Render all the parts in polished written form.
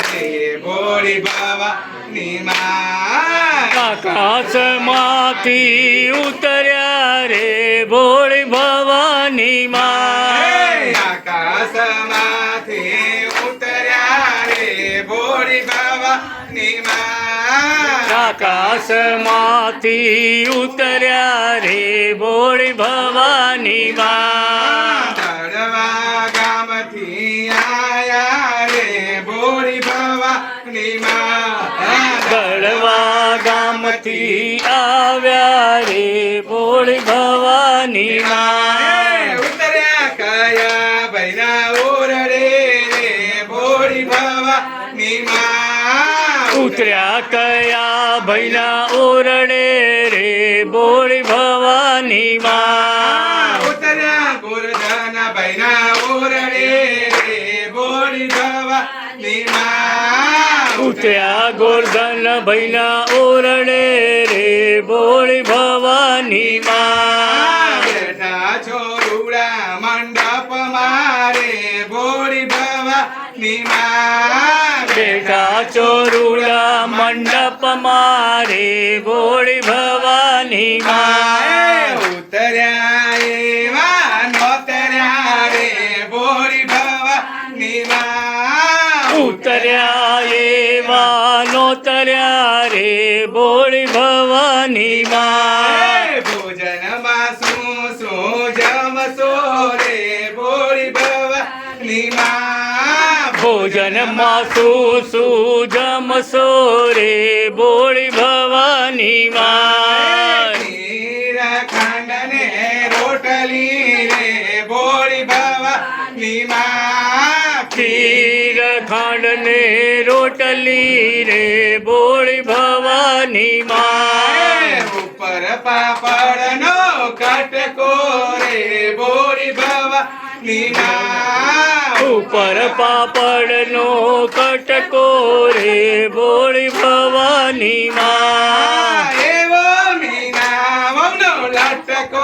રે ભોળી ભવાની માં આકાશમાંથી ઉતર્યા રે ભોળી ભવાની માં આકાશમાંથી ઉતર્યા રે ભોળી ભવાની માં આકાશમાંથી ઉતર્યા રે ભોળી ભવાની માં દળવા ગામથી આયા રે ભોળી ભવાની માં દળવા ગામથી આવ્યા રે ભોળી ભવાની માં ઉતર્યા કયા ભૈના ઓરડે રે ભોળી ભવાની માં ઉતર્યા કયા ભૈના ઓરડે રે ભોળી ભવાની માં ઉતર્યા ગોરધન ભૈના ઓરડે રે ભોળી ભવાની માં ઉતર્યા ગોરધન ભૈના ઓરડે રે ભોળી ભવાની માં બેઠા છોરુડા મંડપ મારે ભોળી ભવાની માં બેઠા ચોરુડા મંડપ મારે ભોળી ભવાની માં ઉતર્યા એવા નોતર્યા રે ભોળી ભવાની માં ઉતર્યા એવા નોતર્યા રે ભોળી ભવાની માં ભોજનમાં શું જમશો રે ભોળી ભવાની માં ભોજનમાં શું જમશો રે ભોળી ભવાની માં ખીર ખાંડ ને રોટલી રે ભોળી ભવાની માં ખીર ખાંડ ને રોટલી રે ભોળી ભવાની માં ઉપર પાપડ નો કટકો રે ભોળી ભવાની માં ઉપર પાપડનો કટકો રે ભોળી ભવાની માં એવો મીના વહુનો લટકો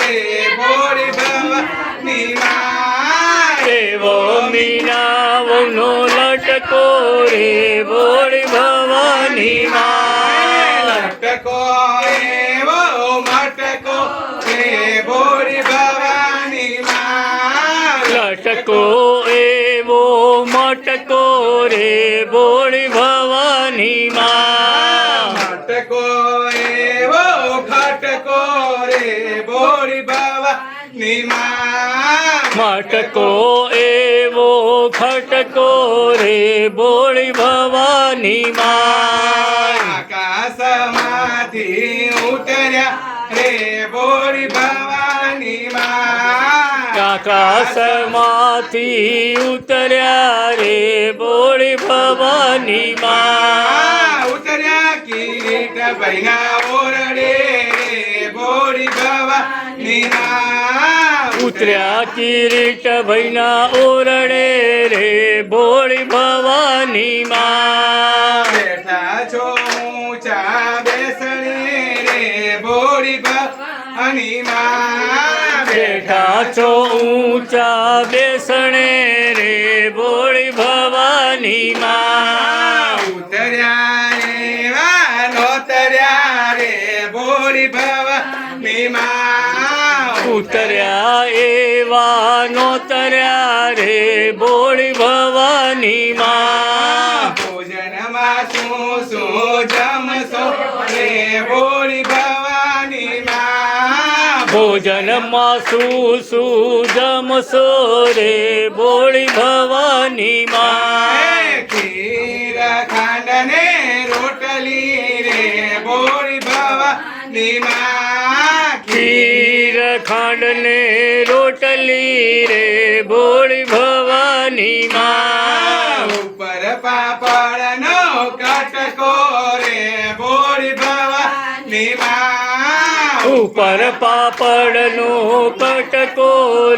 રે ભોળી ભવાની માં એવો મીના વહુનો લટકો રે ભોળી ભવાની માં લટકો એવો મટકો રે ભોળી ભવાની માં લટકો એવો મટકો રે ભોળી ભવાની માં મટકો એવો ખટકો રે ભોળી ભવાની માં મટકો એવો ખટકો રે ભોળી ભવાની માં આકાશમાંથી ઉતર્યા રે ભોળી ભવાની માં આકાશમાંથી ઉતર્યા રે ભોળી ભવાની માં ઉતર્યા કિરીટ ભૈના ઓરડે રે ભોળી ભવાની માં ઉતર્યા કિરીટ ભૈના ઓરડે રે ભોળી ભવાની માં બેઠા છો ઊંચા બેસણે રે ભોળી ભવાની માં બેઠા છો ઊંચા બેસણે રે ભોળી ભવાની માં ઉતર્યા એવા નોતર્યા રે ભોળી ભવાની માં ઉતર્યા એવા નોતર્યા રે ભોળી ભવાની માં ભોજનમાં શું જમશો રે ભોળી ભવાની માં ભોજનમાં શું જમશો રે ભોળી ભવાની માં ખીર ખાંડ ને રોટલી રે ભોળી ભવાની માં ખીર ખાંડ ને રોટલી રે ભોળી ભવાની માં ઉપર પાપડ નો કટકો રે ભોળી ભવાની માં ઉપર પાપડનો કટકો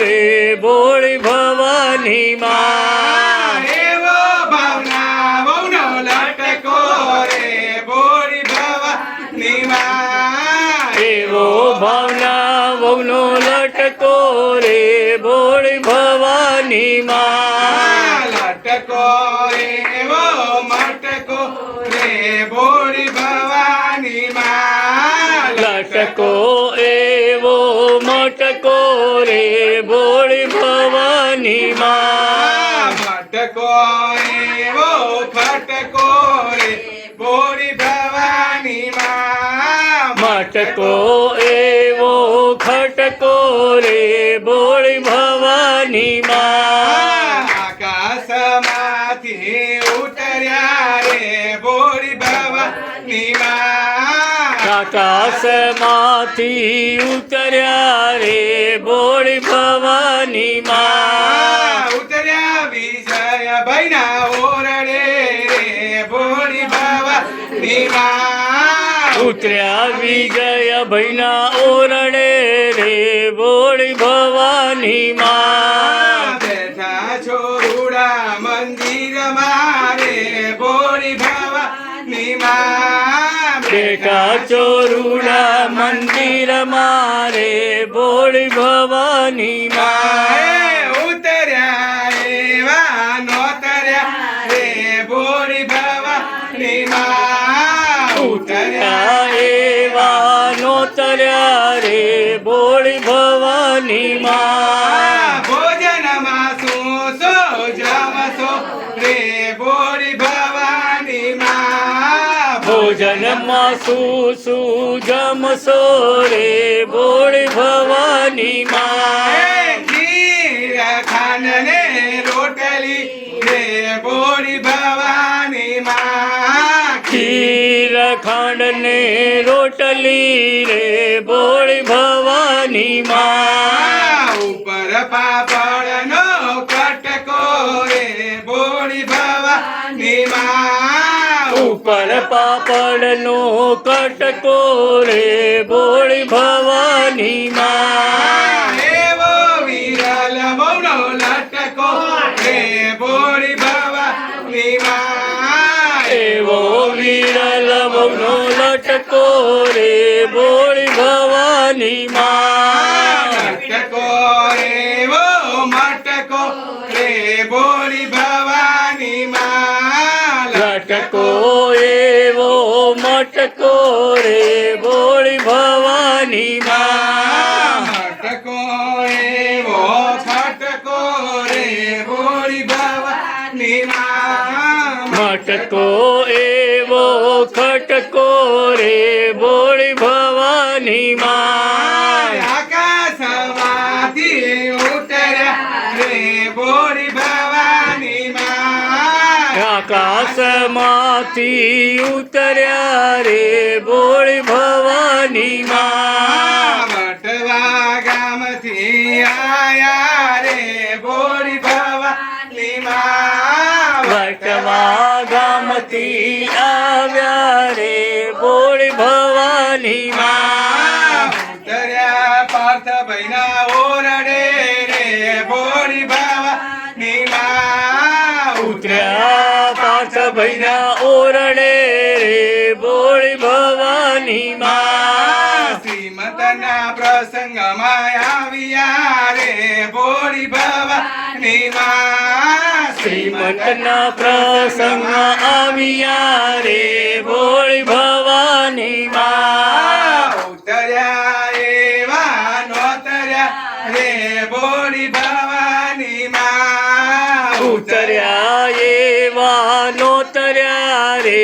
રે ભોળી ભવાની માં એવો ભાવના વહુનો લટકો રે ભોળી ભવાની માં એવો ભાવના વહુનો લટકો રે ભોળી ભવાની માં લટકો એવો બોળી ભવાની માં લટકો એવો મટકો રે બોળી ભવાની માં મટકો એવો ફટકો રે બોળી ભવાની માં મટકો એવો ખટકો રે બોળી ભવાની માં આકાશમાંથી ઉતર્યા રે બોળી ભવાની માં આકાશમાંથી ઉતર્યા રે બોળી ભવાની માં ઉતર્યા વિજય ભાઈના ઓરડે રે બોળી ભવાની માં ઉતર્યા વિજય ભૈના ઓરડે રે બોળી ભવાની માં બેઠા છોરુડા મંદિર મારે બોળી ભવાની માં બેટા ચોરુડા મંદિર મારે બોળી ભવાની માં ઉતર્યા એવા નોતર્યા રે બોળી ભવાની માં ઉતર્યા એવા નોતર્યા રે બોળી ભવાની માં ભોજનમાં શું સો જમશો રે બોળી ભવાની માં ભોજનમાં શું જમશો રે બોળી ભવાની માં ખીર ખાંડને રોટલી રે બોળી ભવાની માં ખીર ખાંડ ને રોટલી રે બોળી ભવાની માં ઉપર પાપડનો કટકો રે બોળી ભવાની માં ઉપર પાપડનો કટકો રે બોળી ભવાની માં એવો વિરલ બહુનો લટકો રે બોળી ભવાની માં એવો વિરલ બહુનો લટકો રે બોળી ભવાની માં લટકો એવો મટકો રે બોળી ભવાની માં લટકો એવો મટકો રે બોળી ભવાની માં મટકો એવો ફટકો રે બોળી ભવાની માં મટકો એવો ખટકો રે બોળી ભવાની માં આકાશમાંથી ઉતર્યા રે બોળી ભવાની માં આકાશમાંથી ઉતર્યા રે બોળી ભવાની માં વટવા ગામથી આયા રે બોળી ભવાની માં વટવા ગામથી આવ્યા રે બોળી ભવાની માં ઉતર્યા પાર્થ ભાઈના ઓરડે રે બોળી ભવાની માં ઉતર્યા પાર્થ ભૈના ઓરડે રે બોળી ભવાની માં શ્રીમતના પ્રસંગમાં આવ્યા રે બોળી ભવાની માં શ્રીમંતના પ્રસંગમાં આવ્યા રે બોળી ભવાની માં ઉતર્યા એવા નોતર્યા રે બોળી ભવાની માં ઉતર્યા એવા નોતર્યા રે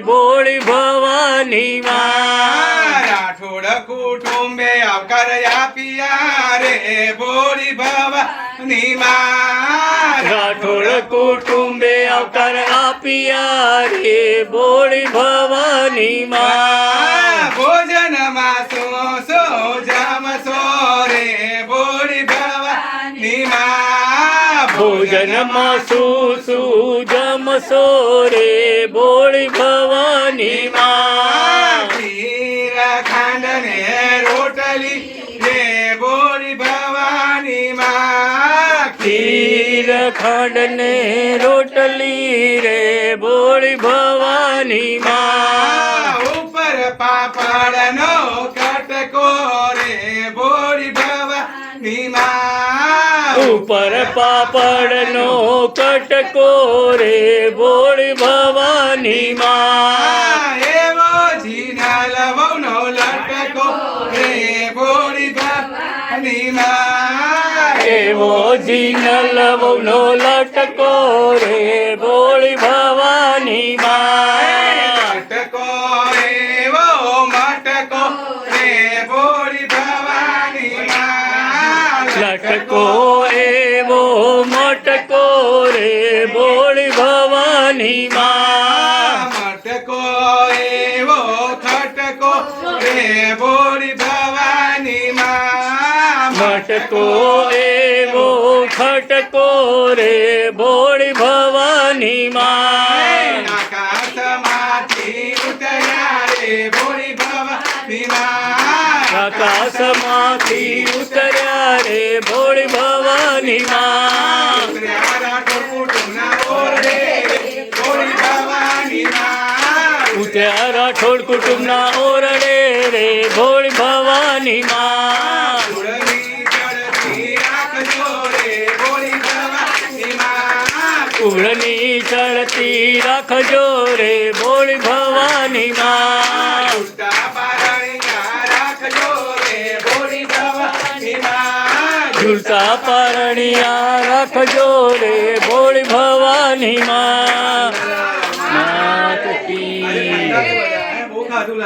બોળી ભવાની માં રાઠોડ કુટુંબે આવકાર આપ્યા રે બોળી ભવાની માં રાઠોડ કુટુંબે આવકાર આપ્યા રે બોળી ભવાની માં ભોજનમાં સો જમશો રે બોળી ભવાની માં ભોજનમાં શું જમશો રે બોળી ભવાની માં ખીર ખાંડને રોટલી રે બોળી ભવાની માં ખીર ખાંડ ને રોટલી રે બોળી ભવાની માં ઉપર પાપડનો કટકો રે બોળી ભવાની માં ઉપર પાપડનો કટકો રે બોળી ભવાની માં માથી નલવનો લટકો રે ભોળી ભવાની માં મટકો એવો મટકો રે ભોળી ભવાની માં લટકો એવો મટકો રે ભોળી ભવાની માં મટકો એવો ખટકો રે ભોળી ભવાની માં મટકો એવો ખટકો રે ભોળી ભવાની માં આકાશમાંથી ઉતર્યા રે ભોળી ભવાની માં આકાશમાંથી ઉતર્યા રે ભોળી ભવાની માં ઉતર્યા રાઠોડ કુટુંબના ઓરડે રે ભોળી ભવાની માં ઉત્યા રાઠોડ કુટુંબના ઓરડે રે ભોળી ભવાની માં ઉડની ચડતી રાખજો રે ભોળી ભવાની માં ઉડની ઉડતા પારણિયા રાખજો રે ભોળી ભવાની માં ઝૂલતા પારણિયા રાખજો રે ભોળી ભવાની માં માત કી બહુ ખાધું લાગે.